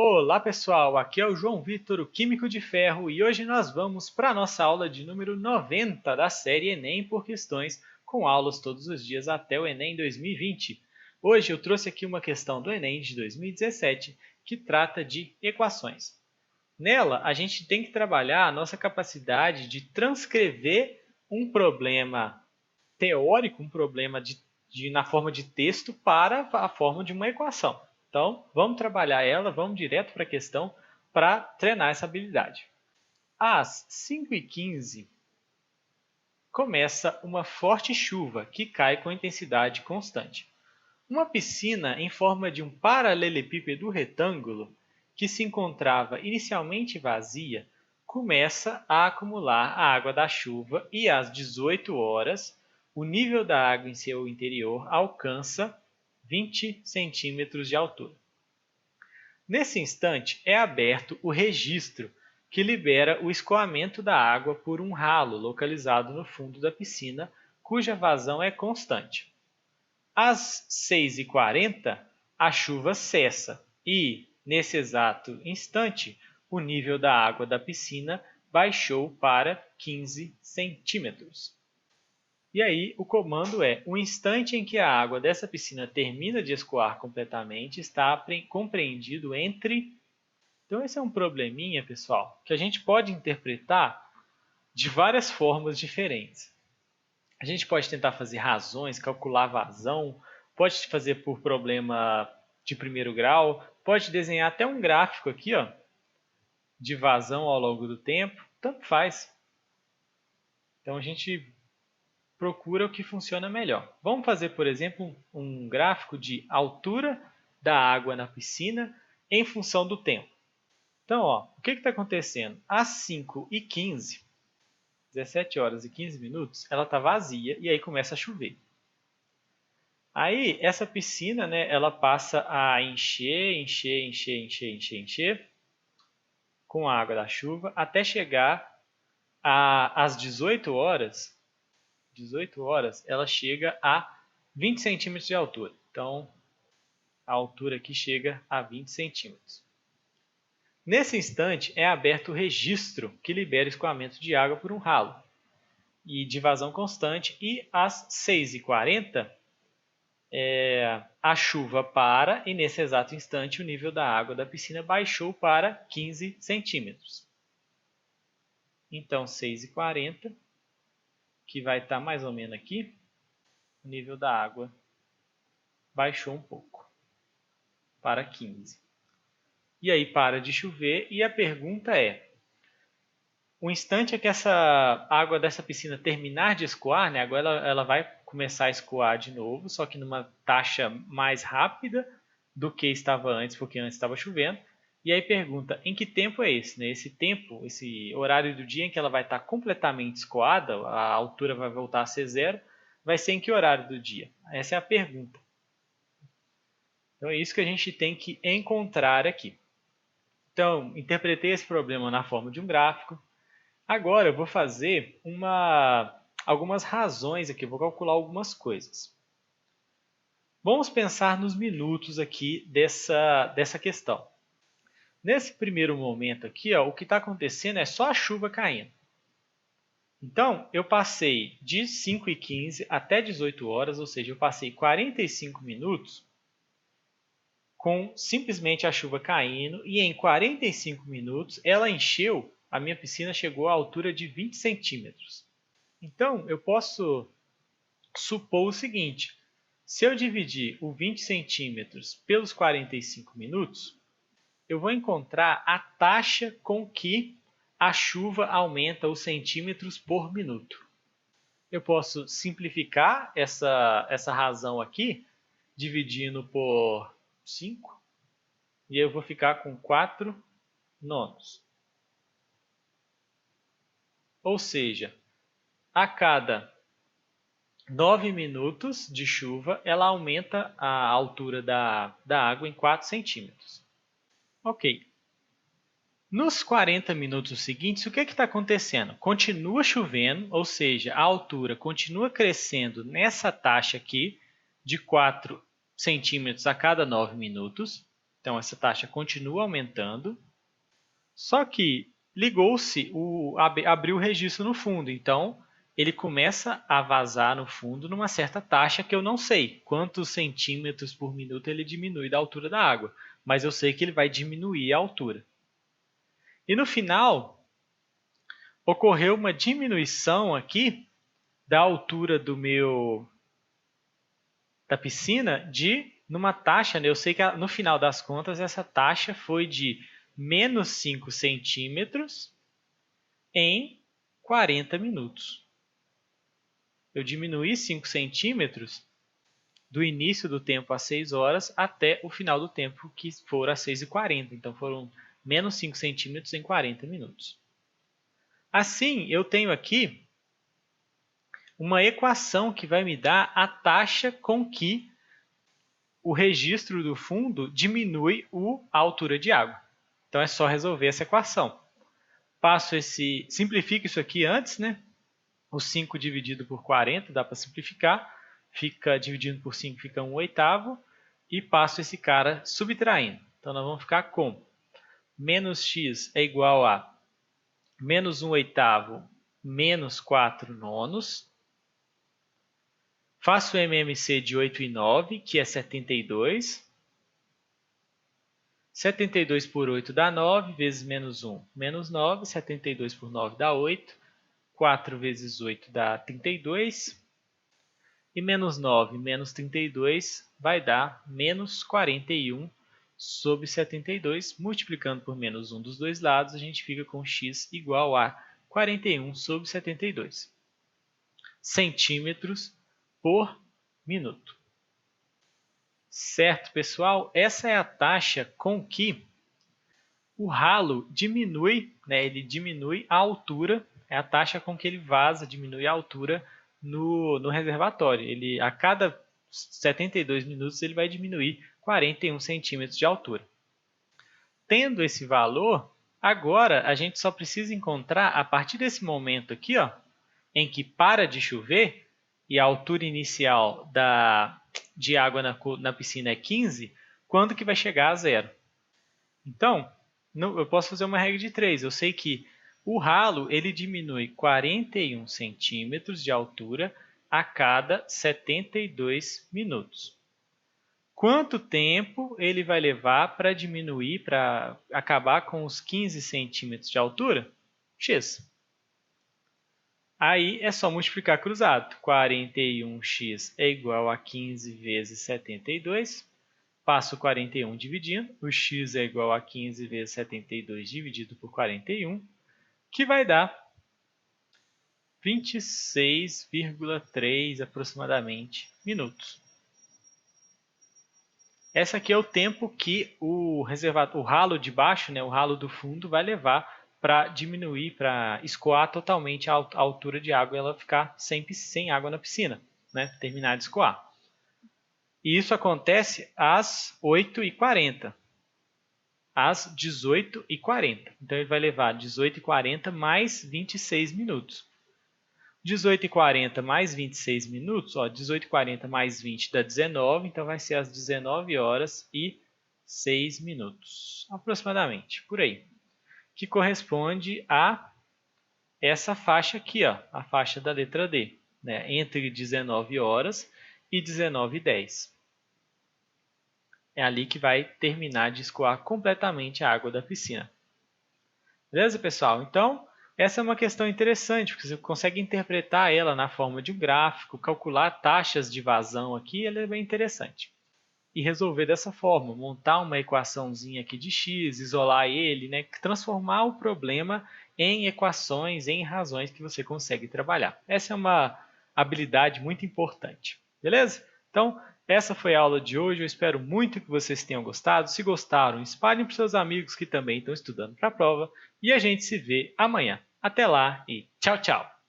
Olá pessoal, aqui é o João Vitor, o Químico de Ferro, e hoje nós vamos para a nossa aula de número 90 da série Enem por Questões, com aulas todos os dias até o Enem 2020. Hoje eu trouxe aqui uma questão do Enem de 2017 que trata de equações. Nela, a gente tem que trabalhar a nossa capacidade de transcrever um problema teórico, um problema na forma de texto para a forma de uma equação. Então, vamos trabalhar ela, vamos direto para a questão para treinar essa habilidade. Às 5h15, começa uma forte chuva que cai com intensidade constante. Uma piscina em forma de um paralelepípedo retângulo, que se encontrava inicialmente vazia, começa a acumular a água da chuva e às 18 horas, o nível da água em seu interior alcança 20 centímetros de altura. Nesse instante, é aberto o registro que libera o escoamento da água por um ralo localizado no fundo da piscina, cuja vazão é constante. Às 6h40, a chuva cessa e, nesse exato instante, o nível da água da piscina baixou para 15 centímetros. E aí, o comando é: o instante em que a água dessa piscina termina de escoar completamente está compreendido entre... Então, esse é um probleminha, pessoal, que a gente pode interpretar de várias formas diferentes. A gente pode tentar fazer razões, calcular vazão, pode fazer por problema de primeiro grau, pode desenhar até um gráfico aqui, ó, de vazão ao longo do tempo, tanto faz. Então, a gente procura o que funciona melhor. Vamos fazer, por exemplo, um gráfico de altura da água na piscina em função do tempo. Então, ó, o que está acontecendo? Às 5h15, 17 horas e 15 minutos, ela está vazia e aí começa a chover. Aí, essa piscina, né, ela passa a encher com a água da chuva até chegar às 18 horas, ela chega a 20 centímetros de altura. Então, a altura aqui chega a 20 centímetros. Nesse instante, é aberto o registro que libera o escoamento de água por um ralo e de vazão constante, e às 6h40, a chuva para e nesse exato instante o nível da água da piscina baixou para 15 centímetros. Então, 6h40, que vai estar mais ou menos aqui, o nível da água baixou um pouco, para 15. E aí para de chover e a pergunta é: o instante é que essa água dessa piscina terminar de escoar, né, agora ela vai começar a escoar de novo, só que numa taxa mais rápida do que estava antes, porque antes estava chovendo. E aí pergunta, em que tempo é esse? Né? Esse tempo, esse horário do dia em que ela vai estar completamente escoada, a altura vai voltar a ser zero, vai ser em que horário do dia? Essa é a pergunta. Então é isso que a gente tem que encontrar aqui. Então, interpretei esse problema na forma de um gráfico. Agora eu vou fazer algumas razões aqui, vou calcular algumas coisas. Vamos pensar nos minutos aqui dessa questão. Nesse primeiro momento aqui, ó, o que está acontecendo é só a chuva caindo. Então, eu passei de 5h15 até 18 horas, ou seja, eu passei 45 minutos com simplesmente a chuva caindo, e em 45 minutos ela encheu, a minha piscina chegou à altura de 20 centímetros. Então, eu posso supor o seguinte: se eu dividir o 20 centímetros pelos 45 minutos, eu vou encontrar a taxa com que a chuva aumenta os centímetros por minuto. Eu posso simplificar essa razão aqui, dividindo por 5, e eu vou ficar com 4 nonos. Ou seja, a cada 9 minutos de chuva, ela aumenta a altura da água em 4 centímetros. Ok. Nos 40 minutos seguintes, o que está acontecendo? Continua chovendo, ou seja, a altura continua crescendo nessa taxa aqui, de 4 centímetros a cada 9 minutos. Então, essa taxa continua aumentando, só que ligou-se, abriu o registro no fundo, então ele começa a vazar no fundo numa certa taxa que eu não sei quantos centímetros por minuto ele diminui da altura da água, mas eu sei que ele vai diminuir a altura. E no final, ocorreu uma diminuição aqui da altura da piscina numa taxa, né? Eu sei que no final das contas essa taxa foi de menos 5 centímetros em 40 minutos. Eu diminuí 5 centímetros do início do tempo às 6 horas até o final do tempo, que for às 6h40. Então foram menos 5 centímetros em 40 minutos. Assim, eu tenho aqui uma equação que vai me dar a taxa com que o registro do fundo diminui a altura de água. Então é só resolver essa equação. Simplifico isso aqui antes, né? O 5 dividido por 40, dá para simplificar. Dividindo por 5 fica 1/8. E passo esse cara subtraindo. Então nós vamos ficar com menos x é igual a menos 1/8 menos 4 nonos. Faço o MMC de 8 e 9, que é 72. 72 por 8 dá 9, vezes menos 1, menos 9. 72 por 9 dá 8. 4 vezes 8 dá 32. E menos 9 menos 32 vai dar menos 41 sobre 72. Multiplicando por menos 1 dos dois lados, a gente fica com x igual a 41 sobre 72 centímetros por minuto. Certo, pessoal? Essa é a taxa com que o ralo diminui, né? Ele diminui a altura, é a taxa com que ele vaza, diminui a altura no reservatório. A cada 72 minutos ele vai diminuir 41 centímetros de altura. Tendo esse valor, agora a gente só precisa encontrar, a partir desse momento aqui, ó, em que para de chover, e a altura inicial de água na piscina é 15, quando que vai chegar a 0? Então, eu posso fazer uma regra de 3. Eu sei que o ralo ele diminui 41 centímetros de altura a cada 72 minutos. Quanto tempo ele vai levar para diminuir, para acabar com os 15 centímetros de altura? X. Aí é só multiplicar cruzado. 41x é igual a 15 vezes 72. Passo 41 dividindo. O x é igual a 15 vezes 72 dividido por 41, que vai dar 26,3 aproximadamente minutos. Esse aqui é o tempo que o ralo de baixo, né, o ralo do fundo, vai levar para diminuir, para escoar totalmente a altura de água e ela ficar sempre sem água na piscina, né? Terminar de escoar. E isso acontece às 8h40, às 18h40. Então ele vai levar 18h40 mais 26 minutos. 18h40 mais 26 minutos, 18h40 mais 20 dá 19, então vai ser às 19h06, aproximadamente, por aí. Que corresponde a essa faixa aqui, ó, a faixa da letra D, né, entre 19 horas e 19h10. É ali que vai terminar de escoar completamente a água da piscina. Beleza, pessoal? Então, essa é uma questão interessante, porque você consegue interpretar ela na forma de um gráfico, calcular taxas de vazão aqui, ela é bem interessante. E resolver dessa forma, montar uma equaçãozinha aqui de x, isolar ele, né, transformar o problema em equações, em razões que você consegue trabalhar. Essa é uma habilidade muito importante, beleza? Então, essa foi a aula de hoje, eu espero muito que vocês tenham gostado. Se gostaram, espalhem para os seus amigos que também estão estudando para a prova e a gente se vê amanhã. Até lá e tchau, tchau!